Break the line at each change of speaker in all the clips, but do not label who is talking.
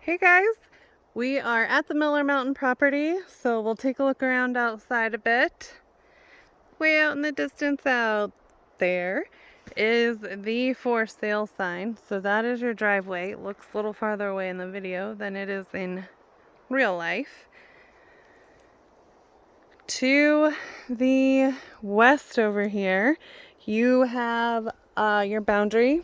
Hey guys, we are at the Miller Mountain property, so we'll take a look around outside a bit. Way out in the distance out there is the for sale sign. So that is your driveway. It looks a little farther away in the video than it is in real life. To the west over here, you have your boundary.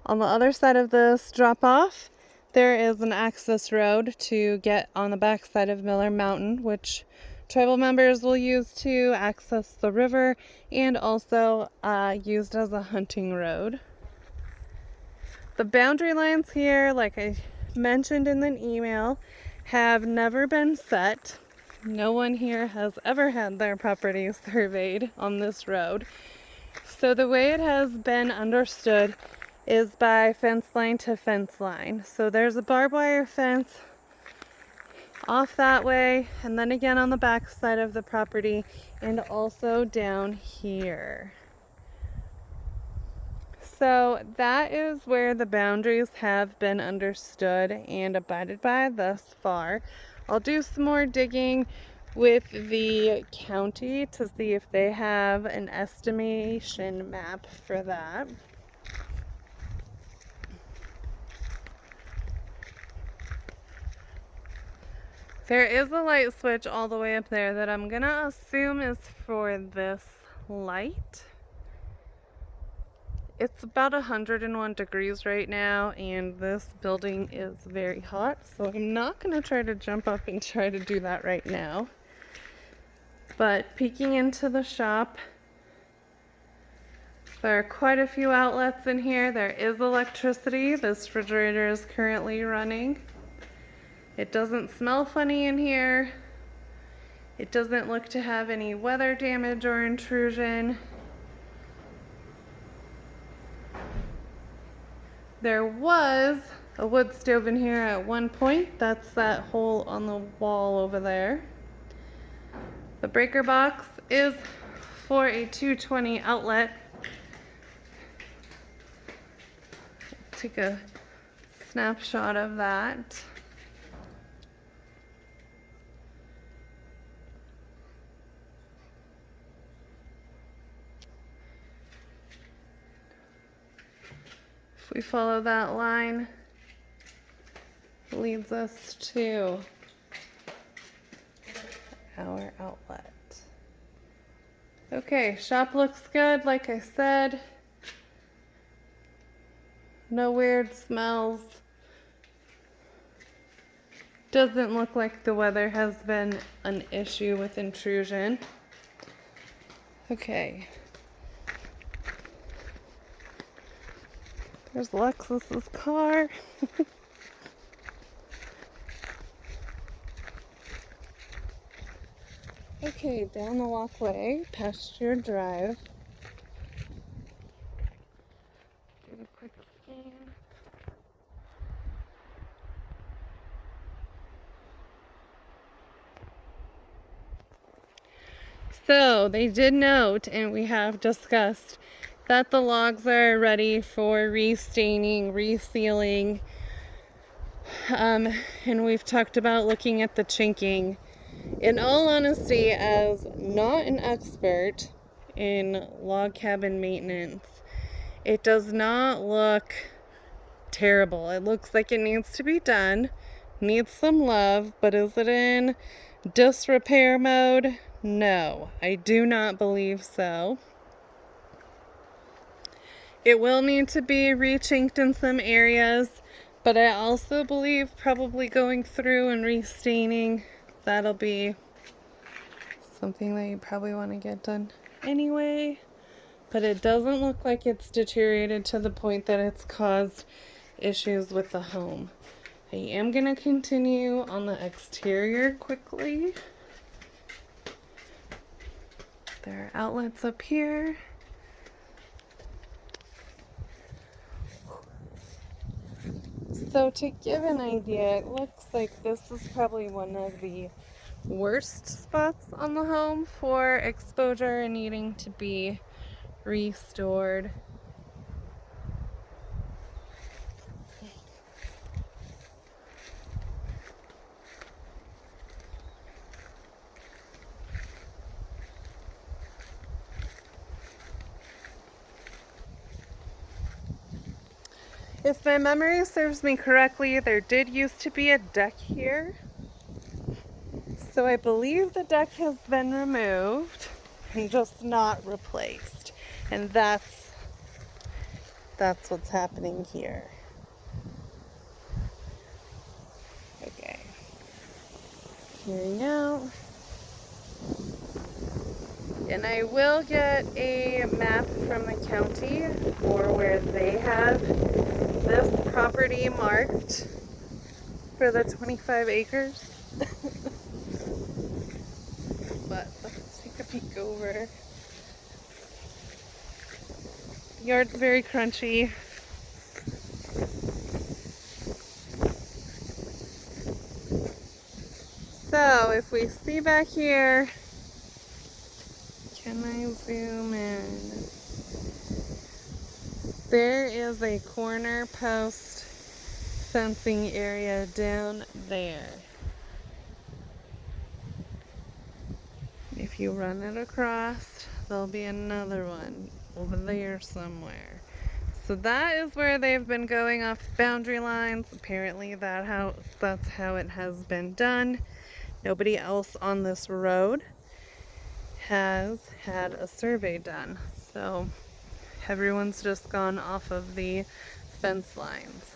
On the other side of this drop off, there is an access road to get on the back side of Miller Mountain, which tribal members will use to access the river and also used as a hunting road. The boundary lines here, like I mentioned in the email, have never been set. No one here has ever had their property surveyed on this road. So the way it has been understood is by fence line to fence line. So there's a barbed wire fence off that way, and then again on the back side of the property, and also down here. So that is where the boundaries have been understood and abided by thus far. I'll do some more digging with the county to see if they have an estimation map for that. There is a light switch all the way up there that I'm gonna assume is for this light. It's about 101 degrees right now, and this building is very hot, so I'm not gonna try to jump up and try to do that right now. But peeking into the shop, there are quite a few outlets in here. There is electricity. This refrigerator is currently running. It doesn't smell funny in here. It doesn't look to have any weather damage or intrusion. There was a wood stove in here at one point. That's that hole on the wall over there. The breaker box is for a 220 outlet. Take a snapshot of that. If we follow that line, it leads us to our outlet. Okay, shop looks good, like I said. No weird smells. Doesn't look like the weather has been an issue with intrusion. Okay. There's Lexus's car. Okay, down the walkway, Pasture Drive. Do a quick scan. So they did note, and we have discussed, that the logs are ready for restaining, resealing, and we've talked about looking at the chinking. In all honesty, as not an expert in log cabin maintenance, it does not look terrible. It looks like it needs to be done, needs some love, but is it in disrepair mode? No, I do not believe so. It will need to be re-chinked in some areas, but I also believe probably going through and restaining, that'll be something that you probably want to get done anyway. But it doesn't look like it's deteriorated to the point that it's caused issues with the home. I am going to continue on the exterior quickly. There are outlets up here. So to give an idea, it looks like this is probably one of the worst spots on the home for exposure and needing to be restored. If my memory serves me correctly, there did used to be a deck here. So I believe the deck has been removed and just not replaced. And that's what's happening here. Okay. Hearing out. And I will get a map from the county for where they have this property marked for the 25 acres. But let's take a peek over. The yard's very crunchy. So if we see back here, can I zoom in? There is a corner post fencing area down there. If you run it across, there'll be another one over there somewhere. So that is where they've been going off boundary lines. Apparently that's how it has been done. Nobody else on this road has had a survey done. So everyone's just gone off of the fence lines.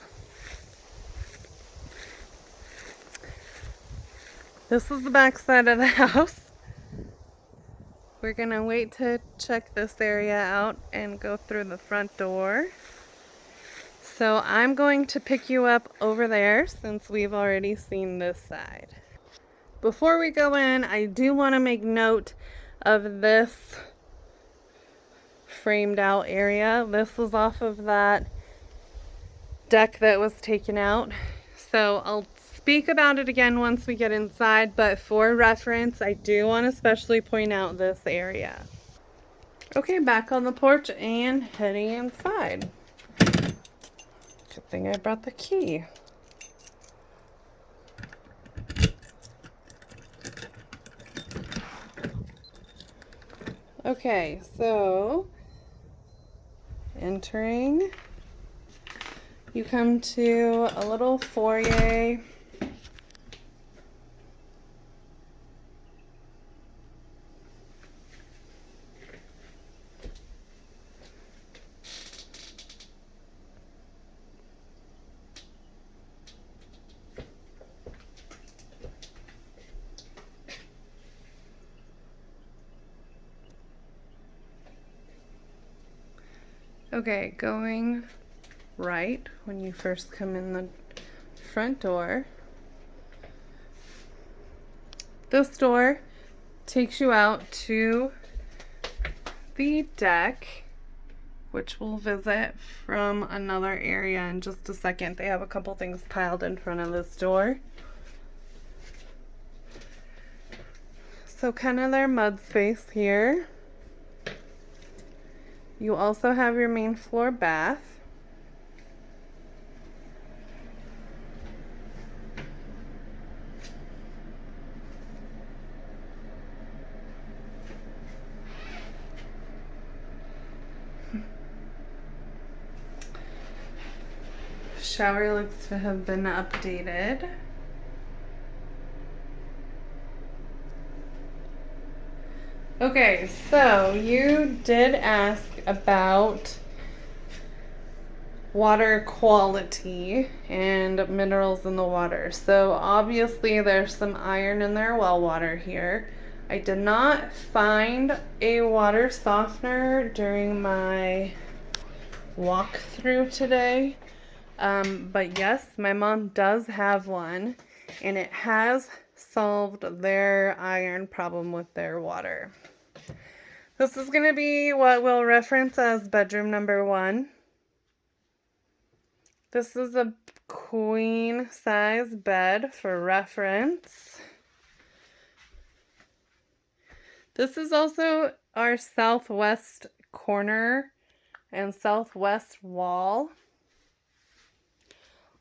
This is the back side of the house. We're gonna wait to check this area out and go through the front door. So I'm going to pick you up over there since we've already seen this side. Before we go in, I do want to make note of this framed out area. This was off of that deck that was taken out. So I'll speak about it again once we get inside, but for reference, I do want to especially point out this area. Okay, back on the porch and heading inside. Good thing I brought the key. Okay, so entering, you come to a little foyer. Okay, going right when you first come in the front door. This door takes you out to the deck, which we'll visit from another area in just a second. They have a couple things piled in front of this door. So kind of their mud space here. You also have your main floor bath. Shower looks to have been updated. Okay, so you did ask about water quality and minerals in the water. So obviously there's some iron in their well water here. I did not find a water softener during my walkthrough today. But yes, my mom does have one, and it has solved their iron problem with their water. This is going to be what we'll reference as bedroom number 1. This is a queen size bed for reference. This is also our southwest corner and southwest wall.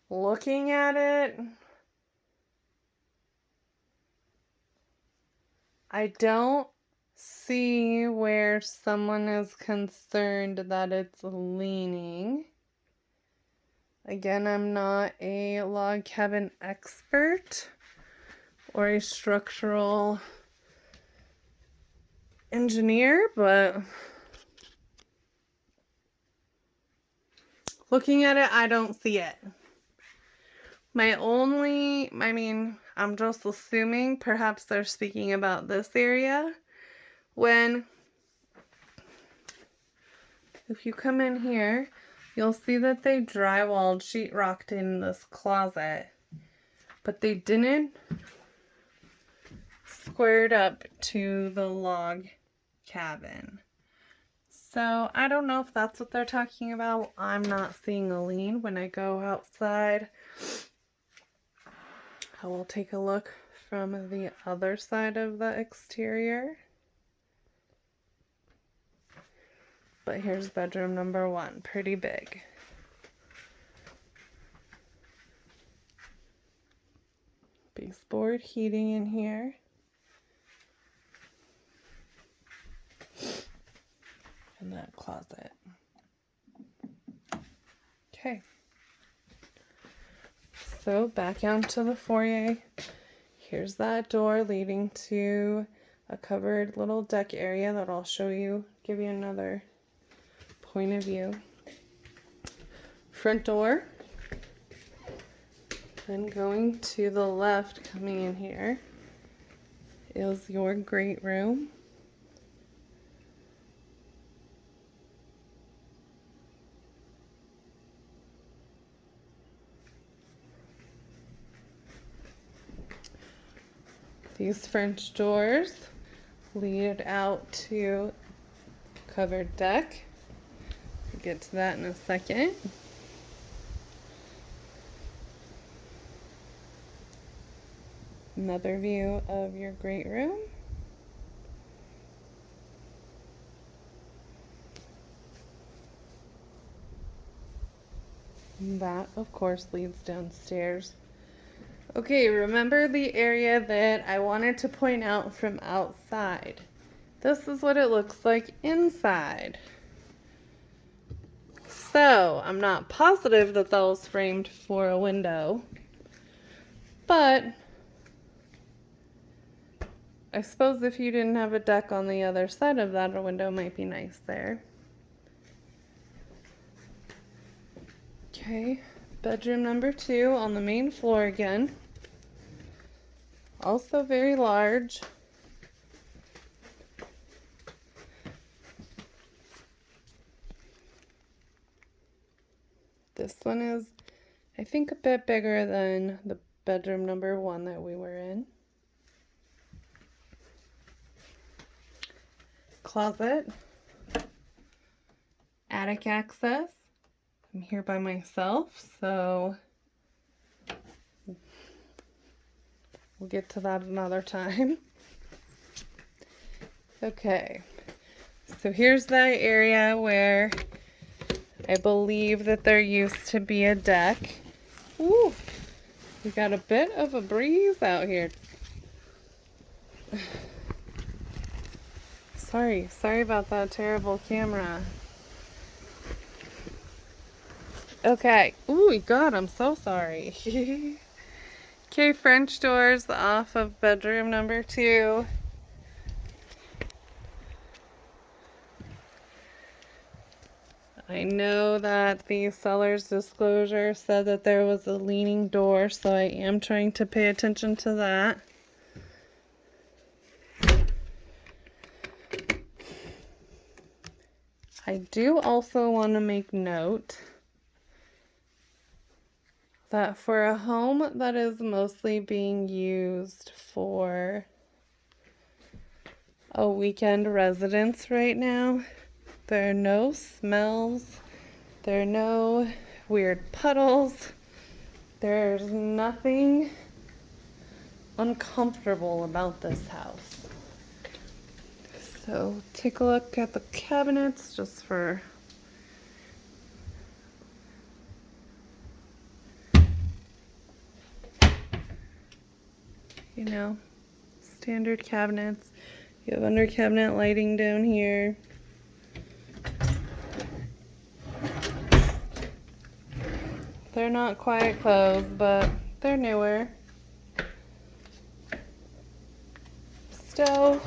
Looking at it, I don't see where someone is concerned that it's leaning. Again, I'm not a log cabin expert or a structural engineer, but looking at it, I don't see it. I'm just assuming perhaps they're speaking about this area. If you come in here, you'll see that they drywalled, sheetrocked in this closet, but they didn't square it up to the log cabin. So I don't know if that's what they're talking about. I'm not seeing a lean when I go outside. I will take a look from the other side of the exterior. But here's bedroom number 1, pretty big. Baseboard heating in here. And that closet. Okay. So back out to the foyer. Here's that door leading to a covered little deck area that I'll show you, give you another point of view. Front door. Then going to the left, coming in here, is your great room. These French doors lead out to covered deck. We'll get to that in a second. Another view of your great room. And that, of course, leads downstairs. Okay, remember the area that I wanted to point out from outside. This is what it looks like inside. So, I'm not positive that was framed for a window, but I suppose if you didn't have a deck on the other side of that, a window might be nice there. Okay, bedroom number 2 on the main floor again. Also very large. This one is, I think, a bit bigger than the bedroom number 1 that we were in. Closet. Attic access. I'm here by myself, so we'll get to that another time. Okay, so here's that area where I believe that there used to be a deck. Ooh, we got a bit of a breeze out here. Sorry about that terrible camera. Okay. Ooh, God, I'm so sorry. Okay, French doors off of bedroom number 2. I know that the seller's disclosure said that there was a leaning door, so I am trying to pay attention to that. I do also want to make note that for a home that is mostly being used for a weekend residence right now, there are no smells, there are no weird puddles, there's nothing uncomfortable about this house. So take a look at the cabinets just for standard cabinets. You have under cabinet lighting down here. not quite closed, but they're newer. Stove,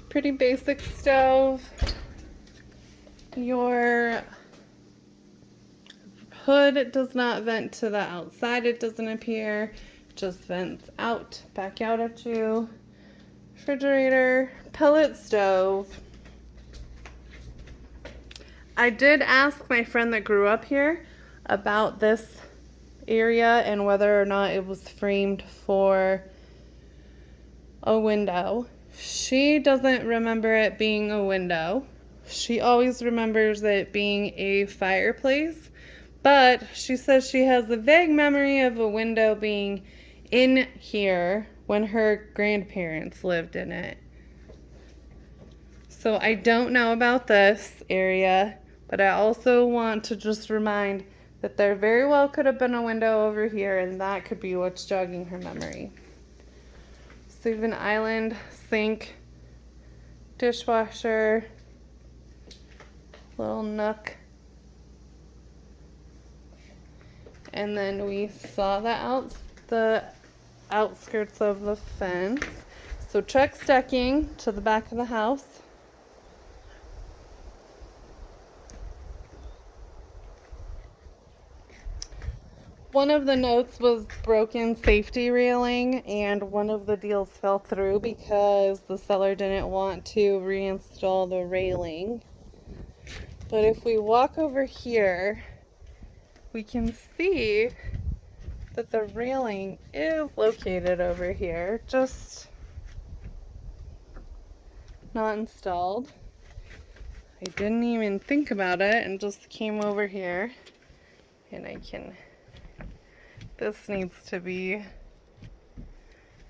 pretty basic stove. Your hood does not vent to the outside, it doesn't appear, just vents out, back out at you. Refrigerator, pellet stove. I did ask my friend that grew up here about this area and whether or not it was framed for a window. She doesn't remember it being a window. She always remembers it being a fireplace, but she says she has a vague memory of a window being in here when her grandparents lived in it. So I don't know about this area, but I also want to just remind that there very well could have been a window over here, and that could be what's jogging her memory. Stephen Island sink, dishwasher, little nook. And then we saw the outskirts of the fence. So Trex decking to the back of the house. One of the notes was broken safety railing, and one of the deals fell through because the seller didn't want to reinstall the railing. But if we walk over here, we can see that the railing is located over here, just not installed. I didn't even think about it and just came over here, and this needs to be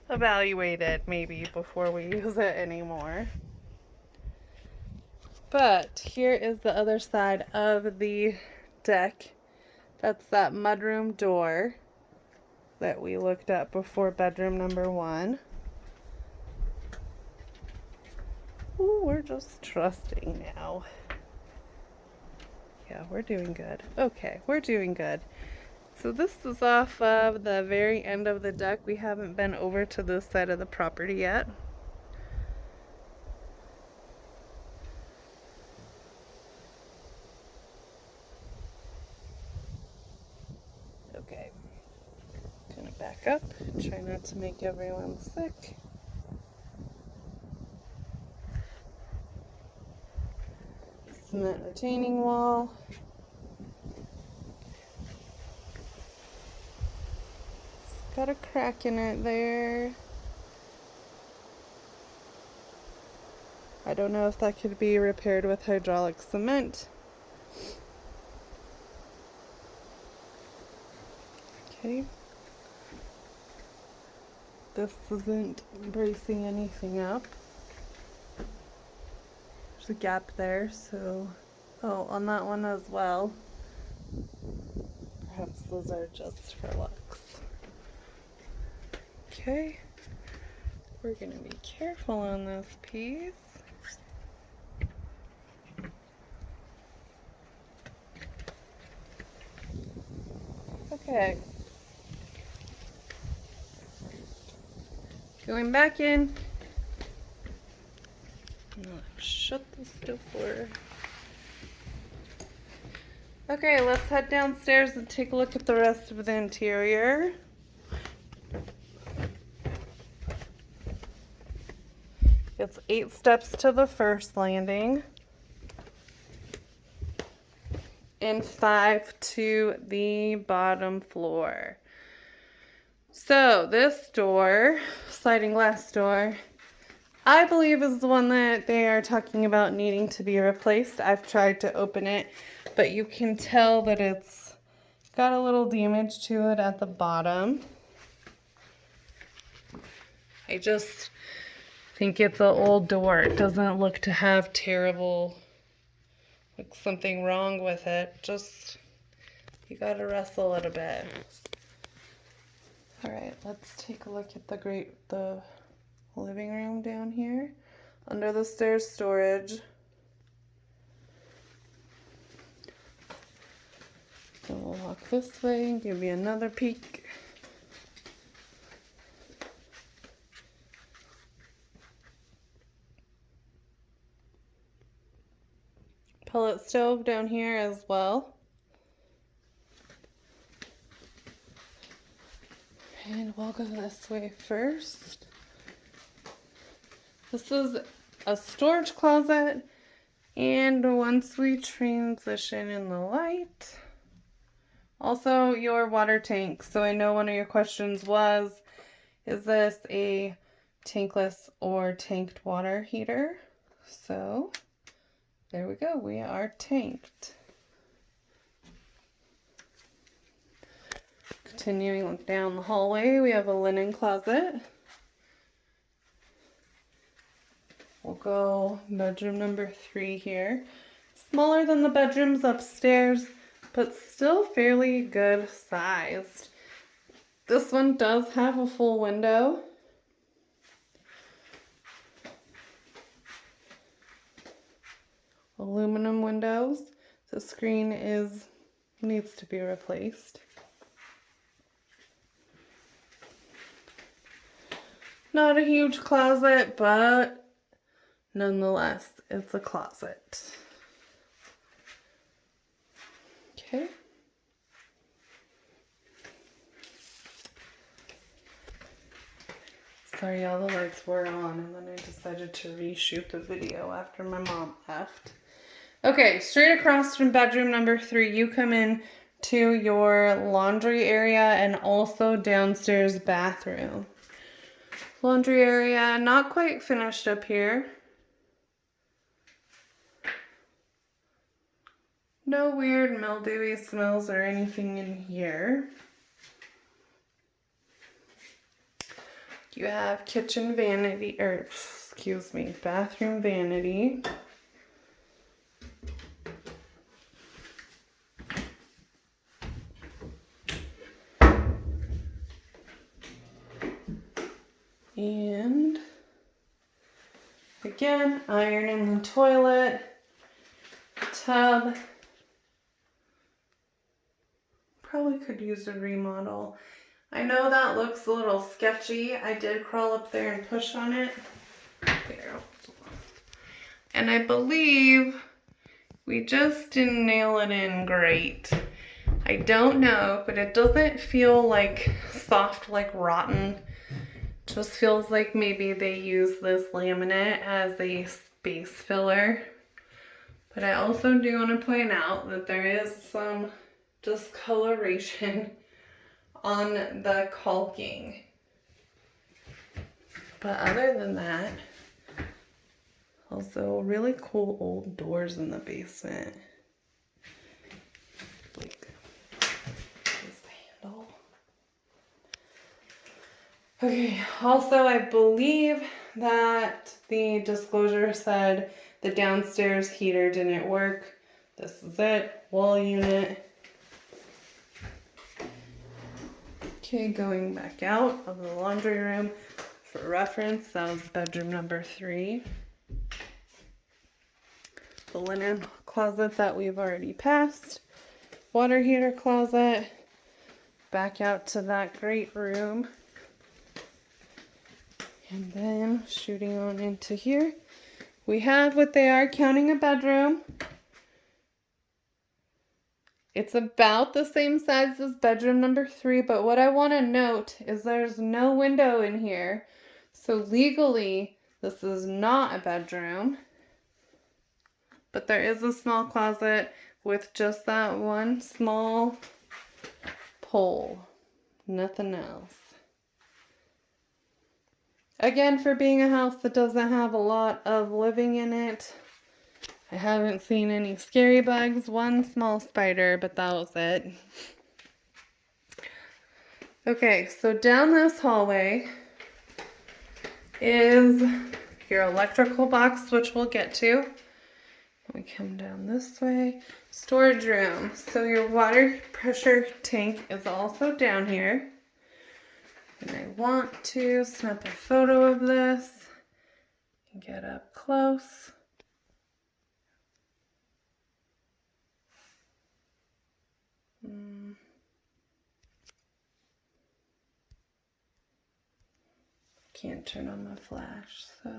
evaluated maybe before we use it anymore. But here is the other side of the deck. That's that mudroom door that we looked at before, bedroom number 1. Ooh, we're just trusting now. Yeah, we're doing good. Okay, we're doing good. So this is off of the very end of the deck. We haven't been over to this side of the property yet. Okay, gonna back up, try not to make everyone sick. Cement retaining wall. It's got a crack in it there. I don't know if that could be repaired with hydraulic cement. Okay. This isn't bracing anything up. There's a gap there, so... Oh, on that one as well. Perhaps those are just for looks. Okay. We're gonna be careful on this piece. Okay. Going back in. Shut this door. Okay, let's head downstairs and take a look at the rest of the interior. It's 8 steps to the first landing and 5 to the bottom floor. So this door, sliding glass door, I believe is the one that they are talking about needing to be replaced. I've tried to open it, but you can tell that it's got a little damage to it at the bottom. I just think it's an old door. It doesn't look to have terrible, like something wrong with it. Just, you gotta wrestle it a bit. All right, let's take a look at the living room down here. Under the stairs storage. So we'll walk Walk this way and give you another peek. Pellet stove down here as well. And we'll go this way first. This is a storage closet, and once we transition in the light, also your water tank. So I know one of your questions was, is this a tankless or tanked water heater? So there we go, we are tanked. Continuing down the hallway, we have a linen closet. We'll go bedroom number 3 here. Smaller than the bedrooms upstairs, but still fairly good sized. This one does have a full window. Aluminum windows. The screen needs to be replaced. Not a huge closet, but nonetheless, it's a closet. Okay. Sorry, y'all, the lights were on, and then I decided to reshoot the video after my mom left. Okay, straight across from bedroom number 3, you come in to your laundry area and also downstairs bathroom. Laundry area, not quite finished up here. No weird mildewy smells or anything in here. You have kitchen vanity, or excuse me, bathroom vanity. And again, iron in the toilet, tub. Probably could use a remodel. I know that looks a little sketchy. I did crawl up there and push on it. There. And I believe we just didn't nail it in great. I don't know, but it doesn't feel like soft, like rotten. Just feels like maybe they use this laminate as a space filler. But I also do want to point out that there is some discoloration on the caulking. But other than that, also really cool old doors in the basement. Like this handle. Okay, also I believe that the disclosure said the downstairs heater didn't work. This is it, wall unit. Okay, going back out of the laundry room. For reference, that was bedroom number 3. The linen closet that we've already passed. Water heater closet. Back out to that great room. And then shooting on into here, we have what they are counting a bedroom. It's about the same size as bedroom number 3, but what I want to note is there's no window in here. So legally, this is not a bedroom. But there is a small closet with just that one small pole. Nothing else. Again, for being a house that doesn't have a lot of living in it, I haven't seen any scary bugs. One small spider, but that was it. Okay, so down this hallway is your electrical box, which we'll get to. We come down this way. Storage room. So your water pressure tank is also down here. And I want to snap a photo of this and get up close. Can't turn on my flash, so.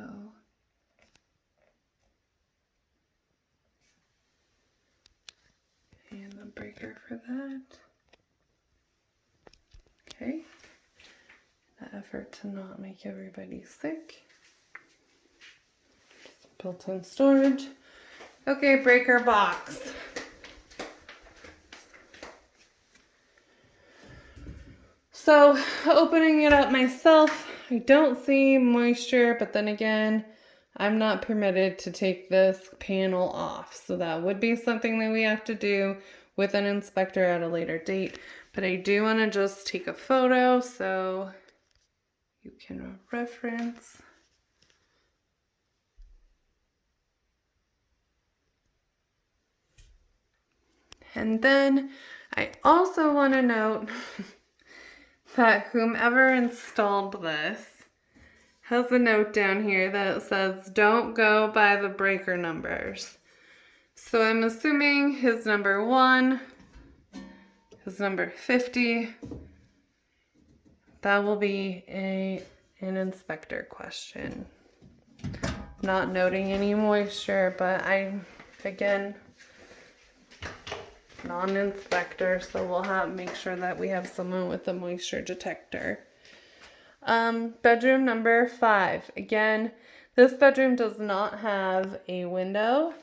And the breaker for that. Okay. The effort to not make everybody sick. Built-in storage. Okay, breaker box. So, opening it up myself, I don't see moisture, but then again, I'm not permitted to take this panel off. So that would be something that we have to do with an inspector at a later date. But I do want to just take a photo so you can reference. And then I also want to note that whomever installed this has a note down here that says, don't go by the breaker numbers. So I'm assuming his number 1, his number 50, that will be an inspector question. Not noting any moisture, but again, non-inspector, so we'll make sure that we have someone with a moisture detector. Bedroom number 5. Again, this bedroom does not have a window.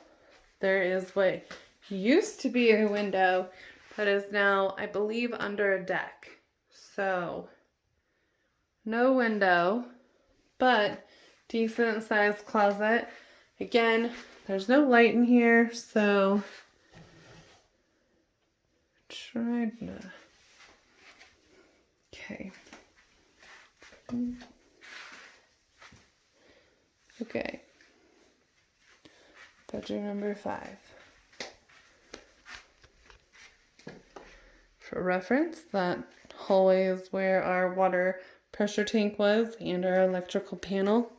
There is what used to be a window, but is now, I believe, under a deck. So, no window, but decent sized closet. Again, there's no light in here, so trying to. Okay. Okay. Bedroom number 5. For reference, that hallway is where our water pressure tank was and our electrical panel.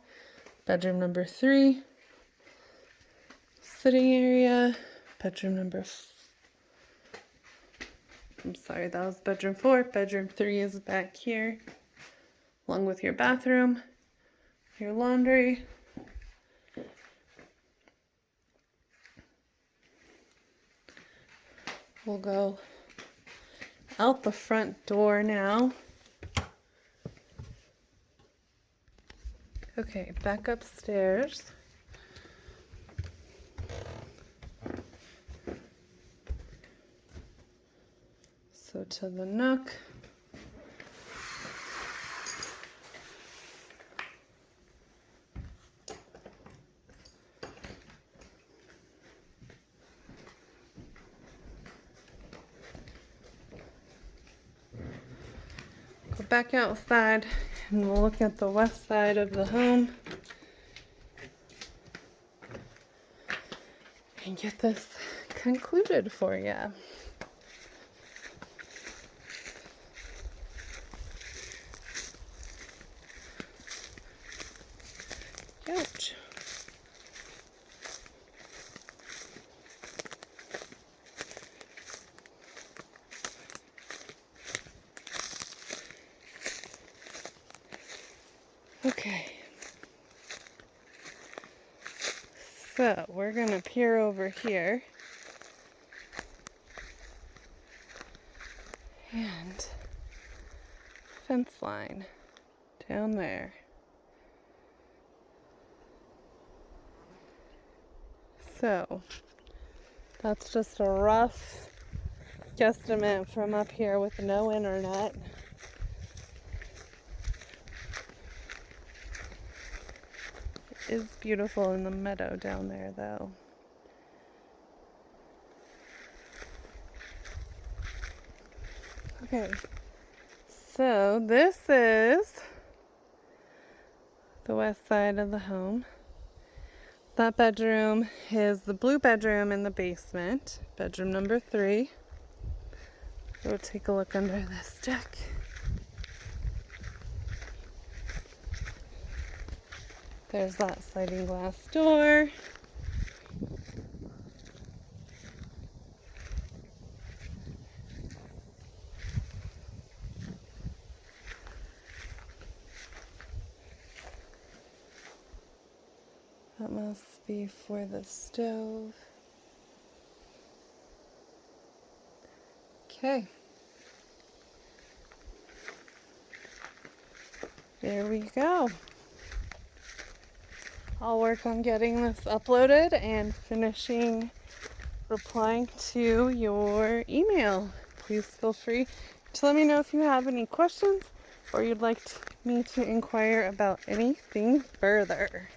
Bedroom number 3. Sitting area. Bedroom number I'm sorry, that was bedroom 4. Bedroom 3 is back here, along with your bathroom, your laundry. We'll go out the front door now. Okay, back upstairs. So to the nook. Go back outside and we'll look at the west side of the home and get this concluded for you. Ouch. Okay. So we're gonna peer over here and fence line down there. So that's just a rough guesstimate from up here with no internet. It is beautiful in the meadow down there though. Okay, so this is the west side of the home. That bedroom is the blue bedroom in the basement, bedroom number 3. We'll take a look under this deck. There's that sliding glass door. That must be for the stove. Okay. There we go. I'll work on getting this uploaded and finishing replying to your email. Please feel free to let me know if you have any questions or you'd like me to inquire about anything further.